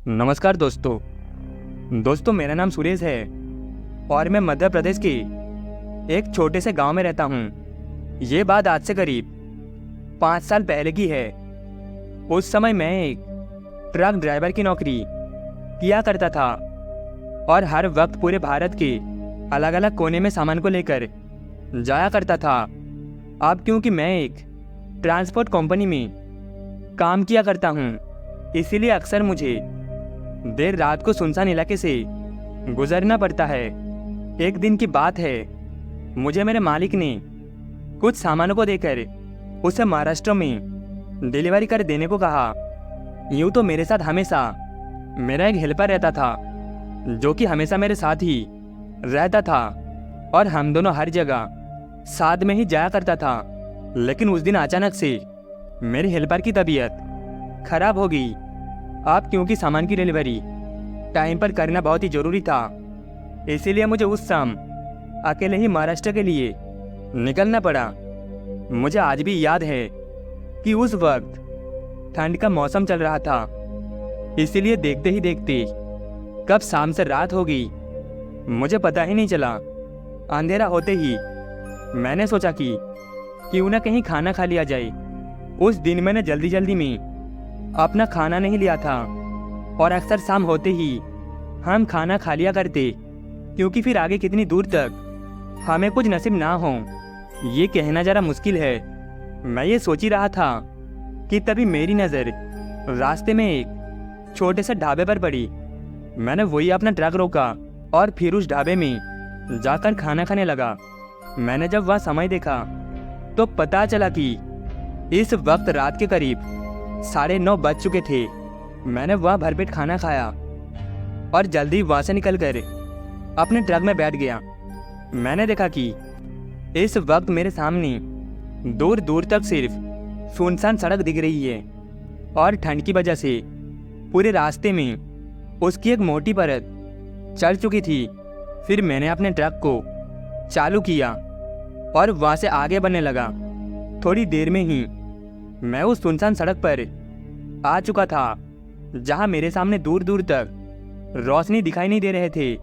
नमस्कार दोस्तों मेरा नाम सुरेश है और मैं मध्य प्रदेश के एक छोटे से गांव में रहता हूं। ये बात आज से करीब 5 साल पहले की है। उस समय मैं एक ट्रक ड्राइवर की नौकरी किया करता था और हर वक्त पूरे भारत के अलग अलग कोने में सामान को लेकर जाया करता था। अब क्योंकि मैं एक ट्रांसपोर्ट कंपनी में काम किया करता हूं, इसीलिए अक्सर मुझे देर रात को सुनसान इलाके से गुजरना पड़ता है। एक दिन की बात है, मुझे मेरे मालिक ने कुछ सामानों को देकर उसे महाराष्ट्र में डिलीवरी कर देने को कहा। यूँ तो मेरे साथ हमेशा मेरा एक हेल्पर रहता था जो कि हमेशा मेरे साथ ही रहता था और हम दोनों हर जगह साथ में ही जाया करता था। लेकिन उस दिन अचानक से मेरे हेल्पर की तबीयत खराब हो गई। अब क्योंकि सामान की डिलीवरी टाइम पर करना बहुत ही ज़रूरी था, इसीलिए मुझे उस शाम अकेले ही महाराष्ट्र के लिए निकलना पड़ा। मुझे आज भी याद है कि उस वक्त ठंड का मौसम चल रहा था, इसीलिए देखते ही देखते कब शाम से रात हो गई मुझे पता ही नहीं चला। अंधेरा होते ही मैंने सोचा कि क्यों ना कहीं खाना खा लिया जाए। उस दिन मैंने जल्दी में अपना खाना नहीं लिया था और अक्सर शाम होते ही हम खाना खा लिया करते, क्योंकि फिर आगे कितनी दूर तक हमें कुछ नसीब ना हो ये कहना ज़रा मुश्किल है। मैं ये सोच ही रहा था कि तभी मेरी नज़र रास्ते में एक छोटे से ढाबे पर पड़ी। मैंने वही अपना ट्रक रोका और फिर उस ढाबे में जाकर खाना खाने लगा। मैंने जब वह समय देखा तो पता चला कि इस वक्त रात के करीब 9:30 बज चुके थे। मैंने वह भरपेट खाना खाया और जल्दी वहाँ से निकलकर अपने ट्रक में बैठ गया। मैंने देखा कि इस वक्त मेरे सामने दूर दूर तक सिर्फ सुनसान सड़क दिख रही है और ठंड की वजह से पूरे रास्ते में उसकी एक मोटी परत चढ़ चुकी थी। फिर मैंने अपने ट्रक को चालू किया और वहाँ से आगे बढ़ने लगा। थोड़ी देर में ही मैं उस सुनसान सड़क पर आ चुका था जहाँ मेरे सामने दूर दूर तक रोशनी दिखाई नहीं दे रहे थे।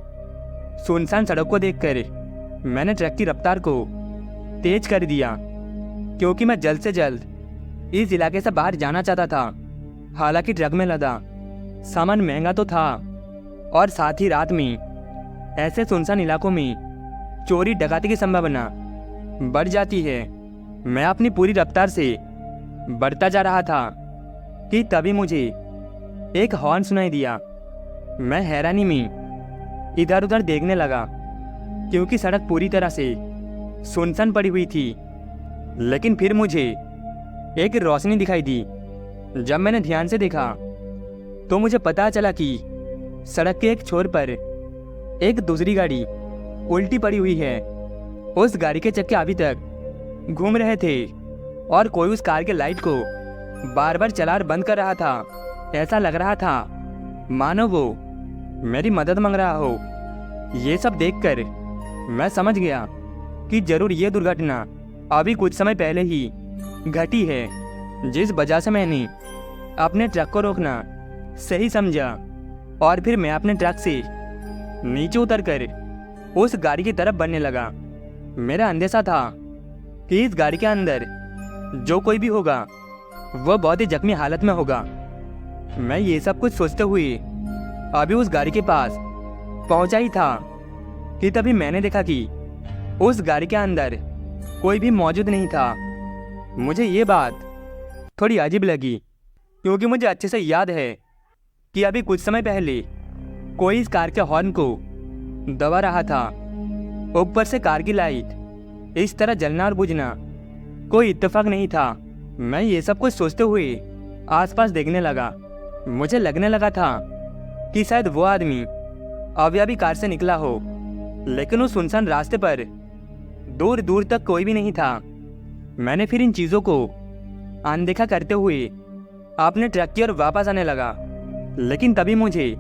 सुनसान सड़क को देखकर मैंने ट्रक की रफ्तार को तेज कर दिया, क्योंकि मैं जल्द से जल्द इस इलाके से बाहर जाना चाहता था। हालांकि ट्रक में लदा सामान महंगा तो था और साथ ही रात में ऐसे सुनसान इलाकों में चोरी डकैती की संभावना बढ़ जाती है। मैं अपनी पूरी रफ्तार से बढ़ता जा रहा था कि तभी मुझे एक हॉर्न सुनाई दिया। मैं हैरानी में इधर उधर देखने लगा, क्योंकि सड़क पूरी तरह से सुनसान पड़ी हुई थी। लेकिन फिर मुझे एक रोशनी दिखाई दी। जब मैंने ध्यान से देखा तो मुझे पता चला कि सड़क के एक छोर पर एक दूसरी गाड़ी उल्टी पड़ी हुई है। उस गाड़ी के चक्के अभी तक घूम रहे थे और कोई उस कार के लाइट को बार बार चला और बंद कर रहा था। ऐसा लग रहा था मानो वो मेरी मदद मांग रहा हो। ये सब देखकर मैं समझ गया कि जरूर ये दुर्घटना अभी कुछ समय पहले ही घटी है, जिस वजह से मैंने अपने ट्रक को रोकना सही समझा और फिर मैं अपने ट्रक से नीचे उतरकर उस गाड़ी की तरफ बढ़ने लगा। मेरा अंदेशा था कि इस गाड़ी के अंदर जो कोई भी होगा वह बहुत ही जख्मी हालत में होगा। मैं ये सब कुछ सोचते हुए अभी उस गाड़ी के पास पहुंचा ही था कि तभी मैंने देखा कि उस गाड़ी के अंदर कोई भी मौजूद नहीं था। मुझे ये बात थोड़ी अजीब लगी, क्योंकि मुझे अच्छे से याद है कि अभी कुछ समय पहले कोई इस कार के हॉर्न को दबा रहा था। ऊपर से कार की लाइट इस तरह जलना और बुझना कोई इत्तेफाक नहीं था। मैं ये सब कुछ सोचते हुए आसपास देखने लगा। मुझे लगने लगा था कि शायद वो आदमी अभी कार से निकला हो, लेकिन उस सुनसान रास्ते पर दूर दूर तक कोई भी नहीं था। मैंने फिर इन चीज़ों को अनदेखा करते हुए अपने ट्रक की ओर वापस आने लगा। लेकिन तभी मुझे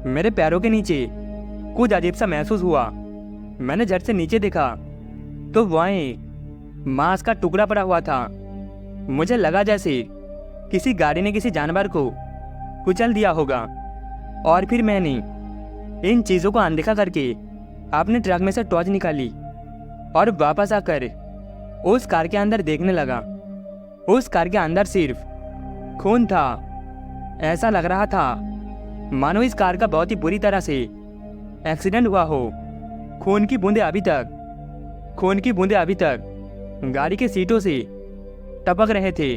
मेरे पैरों के नीचे कुछ अजीब सा महसूस हुआ। मैंने झट से नीचे देखा तो वहाँ एक मांस का टुकड़ा पड़ा हुआ था। मुझे लगा जैसे किसी गाड़ी ने किसी जानवर को कुचल दिया होगा। और फिर मैंने इन चीज़ों को अनदेखा करके अपने ट्रक में से टॉर्च निकाली और वापस आकर उस कार के अंदर देखने लगा। उस कार के अंदर सिर्फ खून था। ऐसा लग रहा था मानो इस कार का बहुत ही बुरी तरह से एक्सीडेंट हुआ हो। खून की बूंदें अभी तक गाड़ी के सीटों से टपक रहे थे।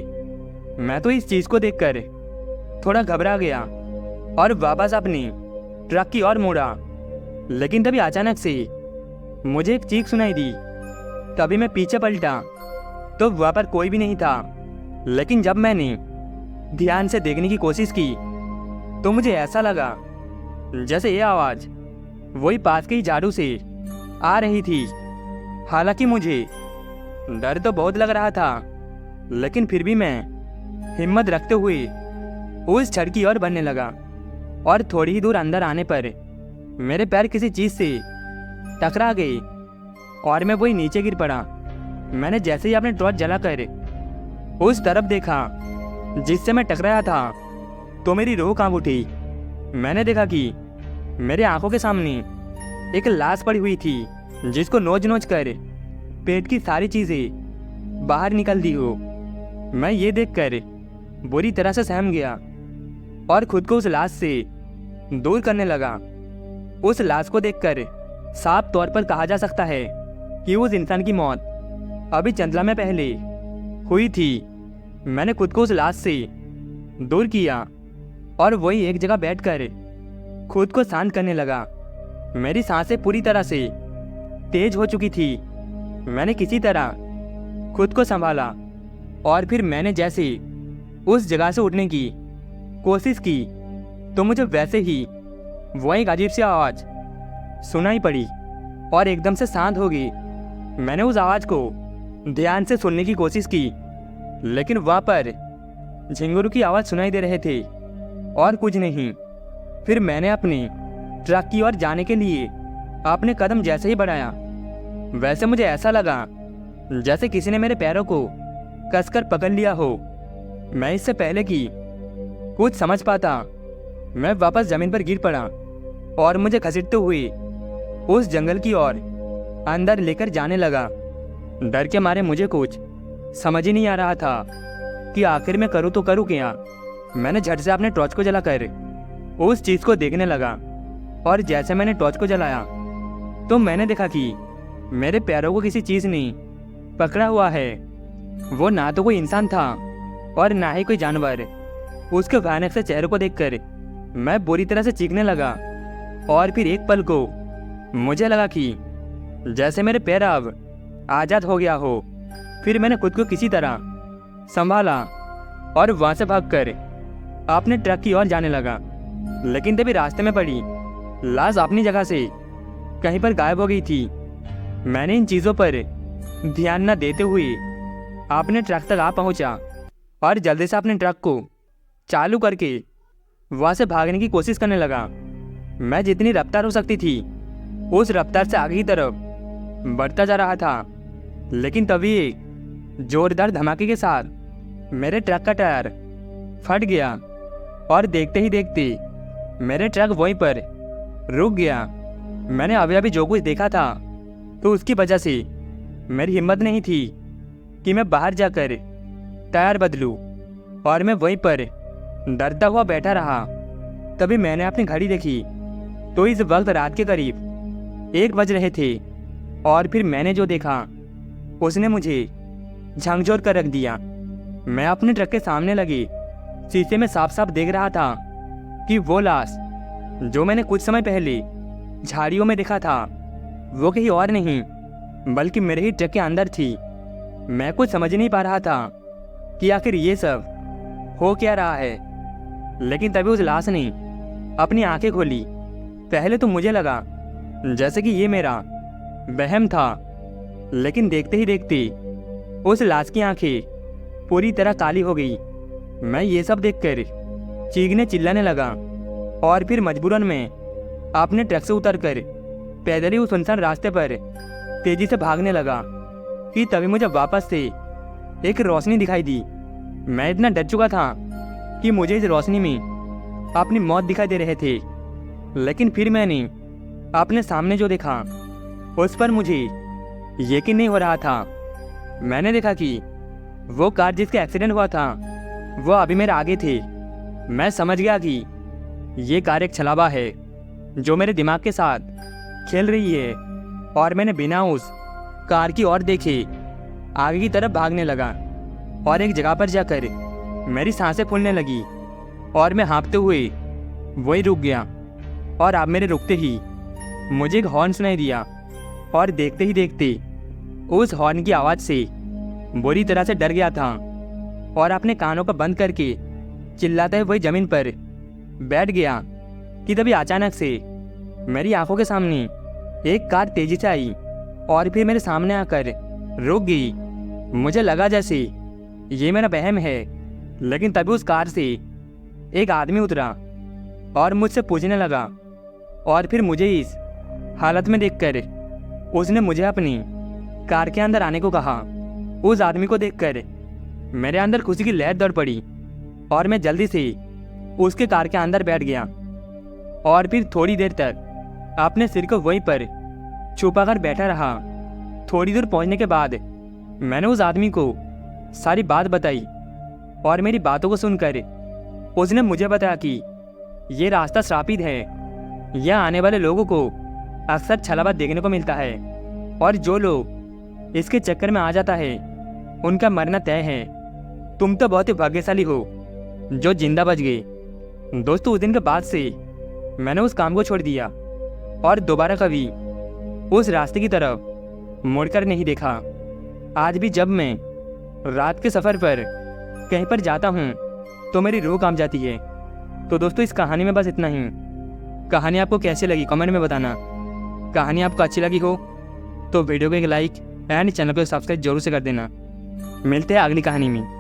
मैं तो इस चीज़ को देखकर थोड़ा घबरा गया और वापस अपनी ट्रक की ओर मुड़ा। लेकिन तभी अचानक से मुझे एक चीख सुनाई दी। तभी मैं पीछे पलटा तो वहाँ पर कोई भी नहीं था। लेकिन जब मैंने ध्यान से देखने की कोशिश की तो मुझे ऐसा लगा जैसे ये आवाज़ वही पास के ही झाड़ू से आ रही थी। हालांकि मुझे डर तो बहुत लग रहा था, लेकिन फिर भी मैं हिम्मत रखते हुए उस छड़ की ओर बढ़ने लगा और थोड़ी ही दूर अंदर आने पर मेरे पैर किसी चीज़ से टकरा गए और मैं वही नीचे गिर पड़ा। मैंने जैसे ही अपने टॉर्च जलाकर उस तरफ देखा जिससे मैं टकराया था तो मेरी रूह कांप उठी। मैंने देखा कि मेरे आंखों के सामने एक लाश पड़ी हुई थी जिसको नोच कर पेट की सारी चीज़ें बाहर निकल दी हो। मैं ये देखकर बुरी तरह से सहम गया और खुद को उस लाश से दूर करने लगा। उस लाश को देखकर साफ तौर पर कहा जा सकता है कि उस इंसान की मौत अभी चंद लम्हे पहले हुई थी। मैंने खुद को उस लाश से दूर किया और वही एक जगह बैठकर खुद को शांत करने लगा। मेरी सांसें पूरी तरह से तेज हो चुकी थी। मैंने किसी तरह खुद को संभाला और फिर मैंने जैसे उस जगह से उठने की कोशिश की तो मुझे वैसे ही वो एक अजीब सी आवाज़ सुनाई पड़ी और एकदम से शांत हो गई। मैंने उस आवाज़ को ध्यान से सुनने की कोशिश की, लेकिन वहाँ पर झिंगुर की आवाज़ सुनाई दे रहे थे और कुछ नहीं। फिर मैंने अपनी ट्रक की ओर जाने के लिए अपने कदम जैसे ही बढ़ाया, वैसे मुझे ऐसा लगा जैसे किसी ने मेरे पैरों को कसकर पकड़ लिया हो। मैं इससे पहले कि कुछ समझ पाता मैं वापस ज़मीन पर गिर पड़ा और मुझे घसीटते हुए उस जंगल की ओर अंदर लेकर जाने लगा। डर के मारे मुझे कुछ समझ ही नहीं आ रहा था कि आखिर मैं करूँ तो करूँ क्या। मैंने झट से अपने टॉर्च को जलाकर उस चीज़ को देखने लगा और जैसे मैंने टॉर्च को जलाया तो मैंने देखा कि मेरे पैरों को किसी चीज़ ने पकड़ा हुआ है। वो ना तो कोई इंसान था और ना ही कोई जानवर। उसके भयानक से चेहरे को देखकर मैं बुरी तरह से चीखने लगा और फिर एक पल को मुझे लगा कि जैसे मेरे पैर अब आज़ाद हो गया हो। फिर मैंने खुद को किसी तरह संभाला और वहाँ से भागकर अपने ट्रक की ओर जाने लगा। लेकिन तभी रास्ते में पड़ी लाश अपनी जगह से कहीं पर गायब हो गई थी। मैंने इन चीज़ों पर ध्यान न देते हुए अपने ट्रक तक आ पहुंचा और जल्दी से अपने ट्रक को चालू करके वहाँ से भागने की कोशिश करने लगा। मैं जितनी रफ्तार हो सकती थी उस रफ्तार से आगे की तरफ बढ़ता जा रहा था। लेकिन तभी एक जोरदार धमाके के साथ मेरे ट्रक का टायर फट गया और देखते ही देखते मेरे ट्रक वहीं पर रुक गया। मैंने अभी जो कुछ देखा था तो उसकी वजह से मेरी हिम्मत नहीं थी कि मैं बाहर जाकर टायर बदलूं और मैं वहीं पर डरता हुआ बैठा रहा। तभी मैंने अपनी घड़ी देखी तो इस वक्त रात के करीब 1 बज रहे थे और फिर मैंने जो देखा उसने मुझे झकझोर कर रख दिया। मैं अपने ट्रक के सामने लगे शीशे में साफ साफ देख रहा था कि वो लाश जो मैंने कुछ समय पहले झाड़ियों में देखा था वो कहीं और नहीं बल्कि मेरे ही ट्रक के अंदर थी। मैं कुछ समझ नहीं पा रहा था कि आखिर ये सब हो क्या रहा है। लेकिन तभी उस लाश ने अपनी आंखें खोली। पहले तो मुझे लगा जैसे कि ये मेरा वहम था, लेकिन देखते ही देखते उस लाश की आंखें पूरी तरह काली हो गई। मैं ये सब देखकर चीखने चिल्लाने लगा और फिर मजबूरन में अपने ट्रक से उतरकर पैदल ही उस सुनसान रास्ते पर तेजी से भागने लगा कि तभी मुझे वापस से एक रोशनी दिखाई दी। मैं इतना डर चुका था कि मुझे इस रोशनी में अपनी मौत दिखाई दे रहे थे। लेकिन फिर मैंने अपने सामने जो देखा उस पर मुझे यकीन नहीं हो रहा था। मैंने देखा कि वो कार जिसके एक्सीडेंट हुआ था वो अभी मेरे आगे थे। मैं समझ गया कि ये कार एक छलावा है जो मेरे दिमाग के साथ खेल रही है, और मैंने बिना उस कार की ओर देखे आगे की तरफ भागने लगा और एक जगह पर जाकर मेरी सांसें फूलने लगी और मैं हाँफते हुए वही रुक गया। और अब मेरे रुकते ही मुझे एक हॉर्न सुनाई दिया, और देखते ही देखते उस हॉर्न की आवाज़ से बुरी तरह से डर गया था और अपने कानों को बंद करके चिल्लाते हुए वही ज़मीन पर बैठ गया कि तभी अचानक से मेरी आंखों के सामने एक कार तेजी से आई और फिर मेरे सामने आकर रुक गई। मुझे लगा जैसे ये मेरा वहम है, लेकिन तभी उस कार से एक आदमी उतरा और मुझसे पूछने लगा, और फिर मुझे इस हालत में देखकर उसने मुझे अपनी कार के अंदर आने को कहा। उस आदमी को देखकर मेरे अंदर खुशी की लहर दौड़ पड़ी और मैं जल्दी से उसके कार के अंदर बैठ गया और फिर थोड़ी देर तक अपने सिर को वहीं पर छुपाकर बैठा रहा। थोड़ी दूर पहुंचने के बाद मैंने उस आदमी को सारी बात बताई और मेरी बातों को सुनकर उसने मुझे बताया कि ये रास्ता श्रापित है, यह आने वाले लोगों को अक्सर छलावा देखने को मिलता है, और जो लोग इसके चक्कर में आ जाता है उनका मरना तय है। तुम तो बहुत ही भाग्यशाली हो जो जिंदा बच गए। दोस्तों, उस दिन के बाद से मैंने उस काम को छोड़ दिया और दोबारा कभी उस रास्ते की तरफ मुड़कर नहीं देखा। आज भी जब मैं रात के सफ़र पर कहीं पर जाता हूँ तो मेरी रूह कांप जाती है। तो दोस्तों, इस कहानी में बस इतना ही। कहानी आपको कैसी लगी कमेंट में बताना। कहानी आपको अच्छी लगी हो तो वीडियो को एक लाइक एंड चैनल को सब्सक्राइब जरूर से कर देना। मिलते हैं अगली कहानी में।